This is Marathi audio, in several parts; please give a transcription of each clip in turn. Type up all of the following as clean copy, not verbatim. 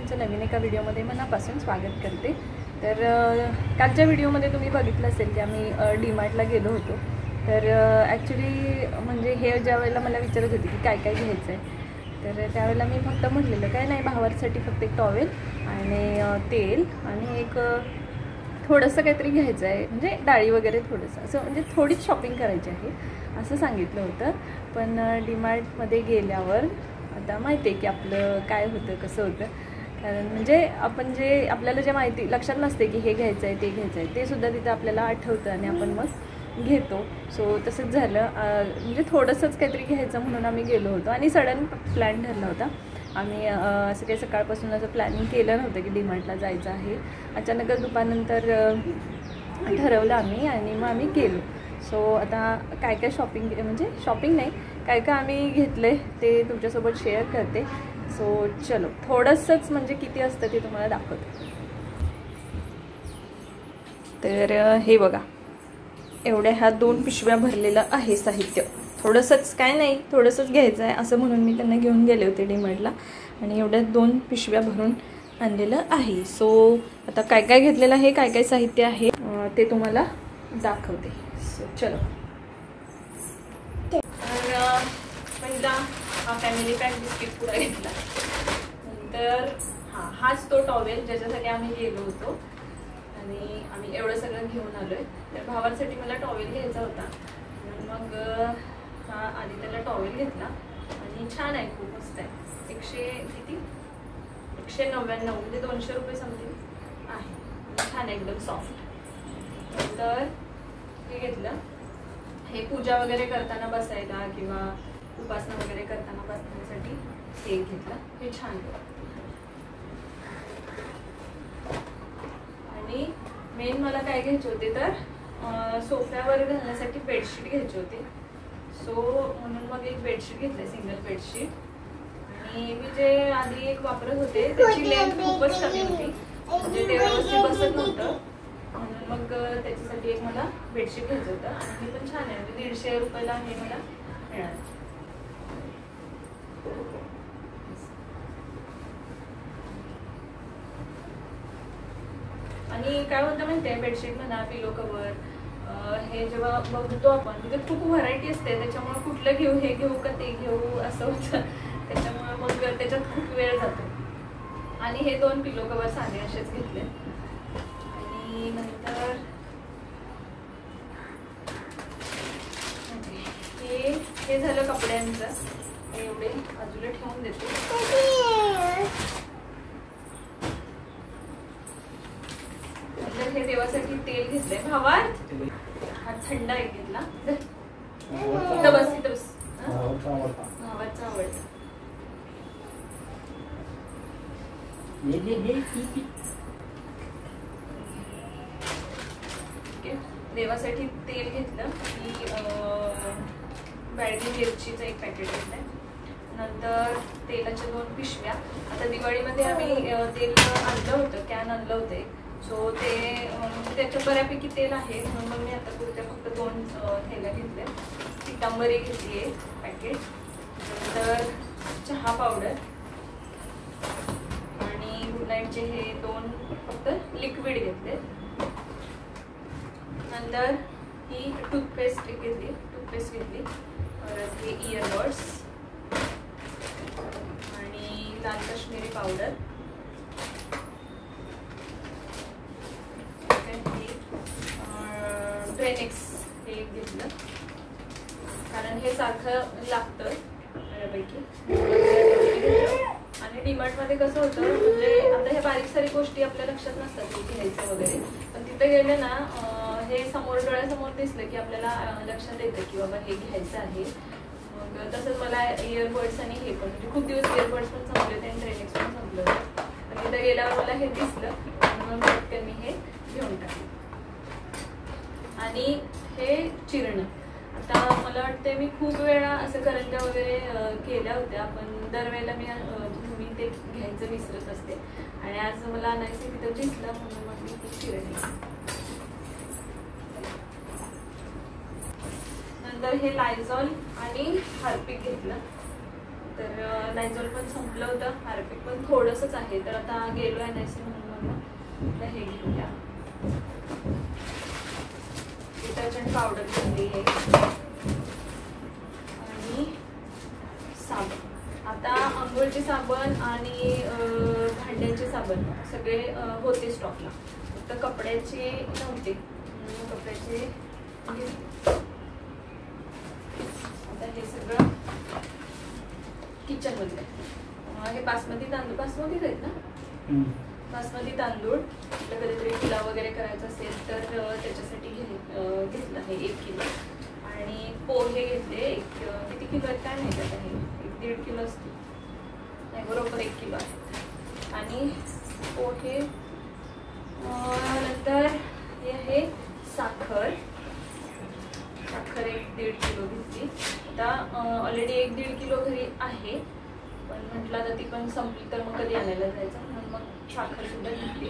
तुमचं नवीन एका व्हिडिओमध्ये मनापासून स्वागत करते। तर कालच्या व्हिडिओमध्ये तुम्ही बघितलं असेल की आम्ही डीमार्टला गेलो होतो। तर ॲक्च्युली म्हणजे हे ज्या वेळेला मला विचारत होती की काय काय घ्यायचं आहे, तर त्यावेळेला मी फक्त म्हटलेलं काय नाही, भावासाठी फक्त एक टॉवेल आणि तेल आणि एक थोडंसं काहीतरी घ्यायचं आहे, म्हणजे डाळी वगैरे थोडंसं असं, म्हणजे थोडीच शॉपिंग करायची आहे असं सांगितलं होतं। पण डीमार्टमध्ये गेल्यावर आता माहिती आहे की आपलं काय होतं कसं होतं, कारण म्हणजे आपण जे आपल्याला जे माहिती लक्षात नसते की हे घ्यायचं आहे ते घ्यायचं आहे ते सुद्धा तिथं आपल्याला आठवतं आणि आपण मग घेतो। सो तसंच झालं, म्हणजे थोडंसंच काहीतरी घ्यायचं म्हणून आम्ही गेलो होतो आणि सडन प्लॅन ठरला होता। आम्ही असं काही सकाळपासून असं प्लॅनिंग केलं नव्हतं की डीमार्टला जायचं आहे, अचानकच दुपारनंतर ठरवलं आम्ही आणि मग आम्ही गेलो। सो आता काय काय शॉपिंग, म्हणजे शॉपिंग नाही, काय काय आम्ही घेतलं ते तुमच्यासोबत शेअर करते। सो चलो, थोडंसंच म्हणजे किती असतं ते तुम्हाला दाखवते। तर हे बघा, एवढ्या ह्या 2 पिशव्या भरलेलं आहे साहित्य। थोडंसंच काय नाही, थोडंसंच घ्यायचं आहे असं म्हणून मी त्यांना घेऊन गेले होते डीमार्टला आणि एवढ्या 2 पिशव्या भरून आणलेलं आहे। सो आता काय काय घेतलेलं आहे, काय काय साहित्य आहे ते तुम्हाला दाखवते। सो चलो। तर पहिला हा फॅमिली पॅक बिस्किट पुडा घेतला, नंतर हाच तो टॉवेल ज्याच्यासाठी आम्ही गेलो होतो आणि आम्ही एवढं सगळं घेऊन आलोय। तर भावासाठी मला टॉवेल घ्यायचा होता, मग हा आधी त्याला टॉवेल घेतला आणि छान आहे, खूप मस्त आहे। 199 म्हणजे 200 रुपये समथिंग आहे, छान आहे, एकदम सॉफ्ट। नंतर हे घेतलं, हे पूजा वगैरे करताना बसायला किंवा उपासना वगैरे करताना बसण्यासाठी हे घेतलं, हे छान आहे। आणि मेन मला काय घ्यायचे होते तर सोफ्यावर घालण्यासाठी बेडशीट घ्यायचे होते। सो म्हणून मग एक बेडशीट घेतलं, सिंगल बेडशीट। आणि मी जे आधी एक वापरत होते त्याची लेंथ खूपच कमी होती, म्हणजे ते व्यवस्थित बसत नव्हतं, म्हणून मग त्याच्यासाठी एक मला बेडशीट घ्यायचं होतं। आणि हे पण छान आहे, म्हणजे 150 रुपयाला हे मला मिळालं। आणि काय होतं माहितीये, बेडशीट म्हणा, पिलो कवर, हे जेव्हा बघतो आपण तिथे खूप व्हरायटी असते, त्याच्यामुळे कुठलं घेऊ, हे घेऊ का ते घेऊ असं होतं, त्याच्यामुळे मग त्याच्यात खूप वेळ जातो। आणि हे 2 पिलो कवर साधे असेच घेतले। आणि नंतर हे झालं कपड्यांचं, हे एवढे बाजूला ठेवून देते। नंतर हे देवासाठी तेल घेतलंय भावा, हा थंड आहे घेतला, इथं बस इथं बस, भावाचा आवडता। देवासाठी तेल घेतलं की बॅडगी मिरचीचं एक पॅकेट घेतलंय। नंतर तेलाच्या 2 पिशव्या, आता दिवाळीमध्ये आम्ही तेल आणलं होतं, कॅन आणलं होते। सो ते त्याच्यात बऱ्यापैकी तेल आहे, म्हणून मग मी आता पुढच्या फक्त 2 थैल्या घेतल्या। पितांबरी घेतली आहे पॅकेट, नंतर चहा पावडर आणि गुड नाईटचे हे 2 फक्त लिक्विड घेतले। नंतर ही टूथपेस्ट घेतली, परत हे इयरबड्स आणि लाल काश्मीरी पावडर, ट्रेनिक्स हे घेतलं, कारण हे सारखं लागतं बऱ्यापैकी। आणि डीमार्टमध्ये कसं होतं, म्हणजे आता ह्या बारीक सारीक गोष्टी आपल्या लक्षात नसतात की घ्यायचं वगैरे, पण तिथे गेले ना हे समोर डोळ्यासमोर दिसलं की आपल्याला लक्षात येतं की बाबा हे घ्यायचं आहे। मग तसंच मला इयरबड्स आणि हे पण, म्हणजे खूप दिवस इयरबड्स पण संपले होते आणि ट्रेनिक्स पण संपलं होतं, पण तिथे गेल्यावर मला हे दिसलं म्हणून पटकन मी हे घेऊन टाकलं। आणि हे चिरणं, आता मला वाटतं मी खूप वेळा असं करंज्या वगैरे केल्या होत्या, पण दरवेळेला मी ते घ्यायचं विसरत असते आणि आज मला आणायचं तिथं दिसलं म्हणून मग मी ती चिरणी। नंतर हे लायझॉल आणि हार्पिक घेतलं, तर नायझॉल पण संपलं होतं, हार्पिक पण थोडंसंच आहे. तर आता गेलो आहे NIC म्हणून तर हे घेऊया. डिटर्जंट पावडर घेतली आहे आणि साबण. आता आंघोळचे साबण आणि भांड्यांचे साबण सगळे होते स्टॉकला, फक्त कपड्याचे नव्हते. कपड्याचे आता हे सगळं किचन मधले. हे बासमती तांदूळ, बासमतीच आहेत ना, बासमती तांदूळ. कधीतरी पुलाव वगैरे करायचा असेल तर त्याच्यासाठी घेतलं आहे 1 किलो. आणि पोहे घेतले किती किलो आहेत काय माहिती आता, हे 1-1.5 किलो असते नाही, बरोबर 1 किलो आहे. आणि पोहे नंतर हे आहे साखर 1-1.5 किलो घेतली. आता ऑलरेडी 1-1.5 किलो घरी आहे, पण म्हटलं आता ती पण संपली तर मग कधी आणायला जायचं, म्हणून मग साखर सुद्धा घेतली.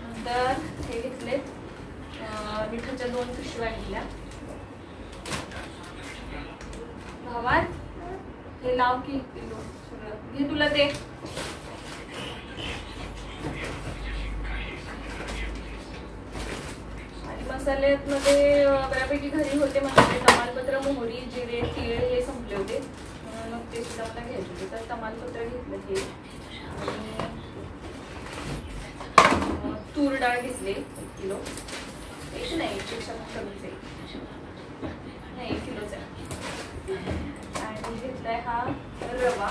नंतर हे घेतले मिठाच्या 2 पिशव्या घेतल्या. भावात हे लाव की सगळं घे, तुला ते. मसाल्यामध्ये बऱ्यापैकी घरी होते, मसाले तमालपत्र, मोहरी, जिरे, तीळ हे संपले होते, मग ते सुद्धा मला घ्यायचे होते. तर तमालपत्र घेतलं हे. आणि तूर डाळ घेतली 1 किलो. 1 नाही, 1 पेक्षा कमीच आहे, नाही 1 किलोच आहे. आणि घेतलाय हा रवा.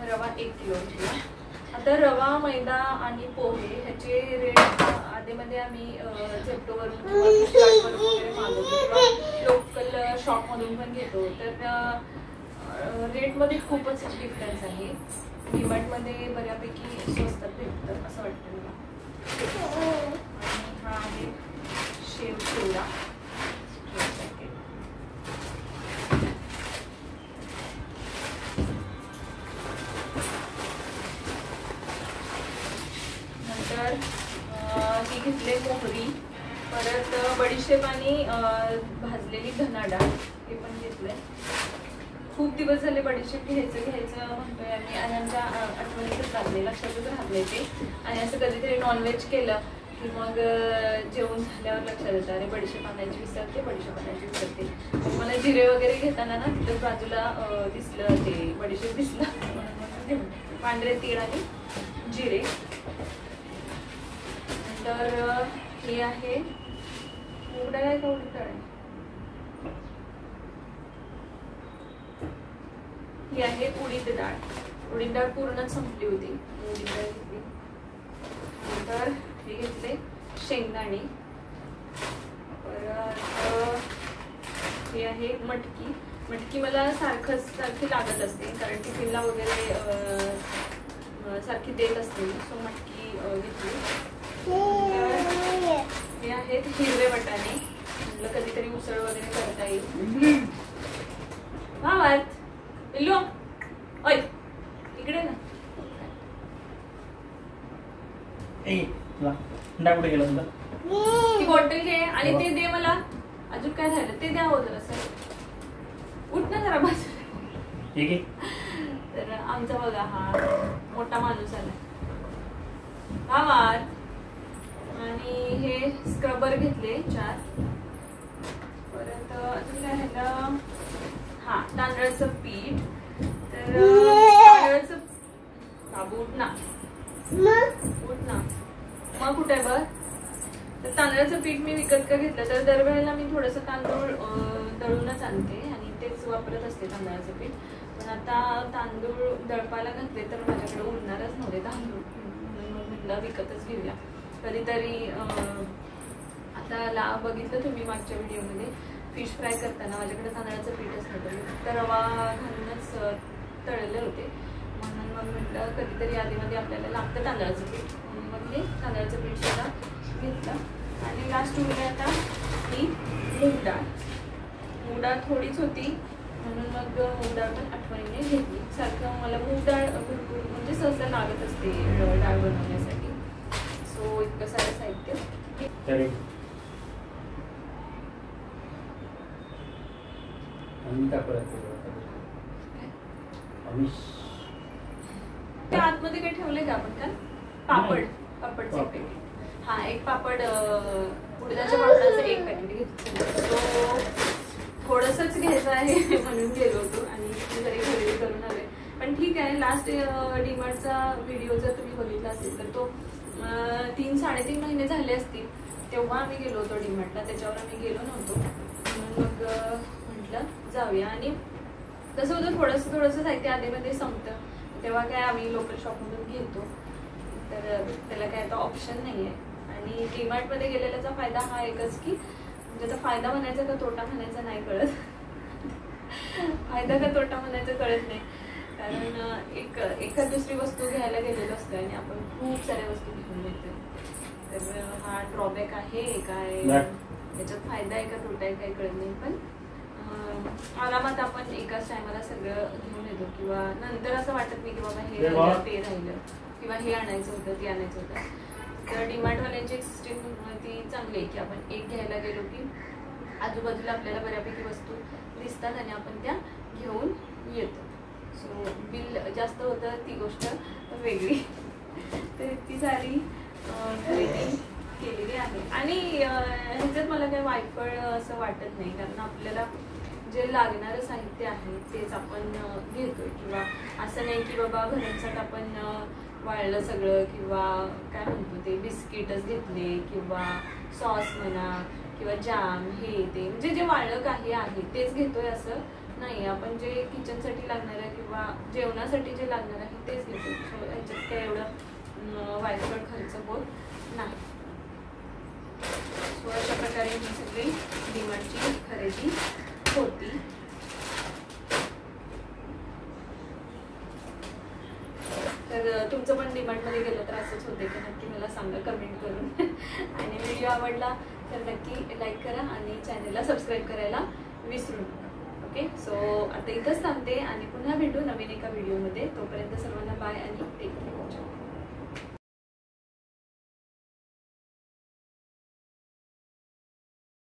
रवा 1 किलो घेतला. आता रवा, मैदा आणि पोहे ह्याचे रेट आधीमध्ये आम्ही झेप्टोवरून वगैरे मागवतो किंवा लोकल शॉपमधून पण घेतो. तर रेटमध्ये खूपच डिफरन्स आहे. डीमार्टमध्ये बऱ्यापैकी स्वस्तात भेटतं असं वाटतं मला. आणि हा आहे शेव चिवडा. ही घेतले मोहरी, परत बडीशेप आणि भाजलेली धना डाळ हे पण घेतलंय. खूप दिवस झाले बडीशेप घ्यायचं म्हणतोय आम्ही, आणि आमच्या आठवणीतच राहले, लक्षातच राहले ते. आणि असं कधीतरी नॉनव्हेज केलं की मग जेवण झाल्यावर लक्षात येतं, अरे बडीशेप आणायची विसरते, बडीशेप आणायची विसरते. मला जिरे वगैरे घेताना ना तिथं बाजूला दिसलं ते बडीशेप दिसलं, पांढरे तीळ आणि जिरे. तर हे आहे मूग डाळ आहे का उडीद डाळ आहे, ही आहे उडीद डाळ. उडीद डाळ पूर्णच संपली होती, उडीद डाळ घेतली. नंतर हे घेतले शेंगदाणे. परत हे आहे मटकी. मटकी मला सारखी लागत असते, कारण टिफिनला वगैरे सारखी देत असते, सो मटकी घेतली. हे आहेत हिरवे वाटाणे, म्हटलं कधीतरी उसळ वगैरे करता येईल. भावात पिल्लू ओय इकडे ना, कुठे गेला तुला? ती बॉटल घे आणि ते दे मला. अजून काय झालं ते द्या हो जरा सर, उठ ना जरा बस. तर आमचा बघा हा मोठा माणूस आला भावात. आणि हे स्क्रबर घेतले 4. परत अजून काय राहिलं, हा तांदळाचं पीठ. तर तांदळाचं बाबू उठ ना मग कुठे आहे बघ. तर तांदळाचं पीठ मी विकत का घेतलं, तर दरवेळेला मी थोडंसं तांदूळ दळूनच आणते आणि तेच वापरत असते तांदळाचं पीठ. पण आता तांदूळ दळपायला घातले तर माझ्याकडे उरणारच नव्हते तांदूळ, म्हणून मग म्हटलं विकतच घेऊया. कधीतरी आता बघितलं तुम्ही मागच्या व्हिडिओमध्ये फिश फ्राय करताना माझ्याकडे तांदळाचं पीठच नव्हतं, तर रवा घालूनच तळले होते. म्हणून मग म्हटलं कधीतरी आधीमध्ये आपल्याला लागतं तांदळाचं पीठ, म्हणून मग हे तांदळाचं पीठ सुद्धा घेतलं. आणि लास्ट उरली आता ही मूग डाळ. मूग डाळ थोडीच होती, म्हणून मग मूग डाळ पण आठवणीने घेतली. सारखं मला मूग डाळ भरपूर म्हणजे सहसा लागत असते डाळ बनवण्यासाठी, सो इतकं सारं साहित्य. आतमध्ये काय ठेवले का आपण? का पापडचे पॅकेट. हा, एक पापड उडदाच्या पापडाचं एक पॅकेट घेतलं. तो थोडंसंच घ्यायचं आहे म्हणून गेलो होतो आणि घरी खरेदी करून आले. पण ठीक आहे, लास्ट डीमार्टचा व्हिडिओ जर तुम्ही बघितला असेल तर तो 3-3.5 महिने झाले असतील तेव्हा आम्ही गेलो होतो डीमार्टला. त्याच्यावर आम्ही गेलो नव्हतो म्हणून मग म्हटलं जाऊया. आणि कसं होतं, थोडंसं साहित्य आधीमध्ये संपतं तेव्हा काय आम्ही लोकल शॉपमधून घेतो, तर त्याला काय आता ऑप्शन नाही आहे. आणि डीमार्टमध्ये गेलेल्याचा फायदा हा एकच की म्हणजे फायदा म्हणायचा का तोटा म्हणायचा नाही कळत. फायदा का तोटा म्हणायचं कळत नाही, कारण एखाद दुसरी वस्तू घ्यायला गेलेलो असतो आणि आपण खूप साऱ्या वस्तू घेऊन येतो. तर हा ड्रॉबॅक आहे काय, त्याच्यात फायदा आहे का तोटा आहे काही कळत नाही. पण आरामात आपण एकाच टायमाला सगळं घेऊन येतो, किंवा नंतर असं वाटत नाही की बाबा हे राहिलं ते राहिलं किंवा हे आणायचं होतं ते आणायचं होतं. तर डीमार्टवाल्यांची एक सिस्टीम ती चांगली आहे की आपण एक घ्यायला गेलो की आजूबाजूला आपल्याला बऱ्यापैकी वस्तू दिसतात आणि आपण त्या घेऊन येतो. सो बिल जास्त होतं ती गोष्ट वेगळी. तर ती सारी खरेदी केलेली आहे. आणि ह्याच्यात मला काही वायफळ असं वाटत नाही, कारण आपल्याला जे लागणारं साहित्य आहे तेच आपण घेतोय. किंवा असं नाही की बाबा घरांसाठी आपण वाळलं सगळं, किंवा काय म्हणतो ते बिस्किटच घेतले, किंवा सॉस म्हणा किंवा जाम हे ते, म्हणजे जे वाळलं काही आहे तेच घेतोय असं नाही. आपण जे किचनसाठी लागणार आहे किंवा जेवणासाठी जे लागणार आहे तेच घेतो. सो ह्याच्यात काय एवढं वायफळ खर्च होत नाही. सो अशा प्रकारे ही सगळी डीमार्टची खरेदी होती. तर तुमचं पण डीमार्टमध्ये गेलं तर असंच होते का नक्की मला सांगा कमेंट करून. आणि व्हिडिओ आवडला तर नक्की लाईक करा आणि चॅनलला सबस्क्राईब करायला विसरू नका. ओके, सो आता इथंच थांबते आणि पुन्हा भेटू नवीन एका व्हिडिओमध्ये. तोपर्यंत सर्वांना बाय आणि टेक केअर.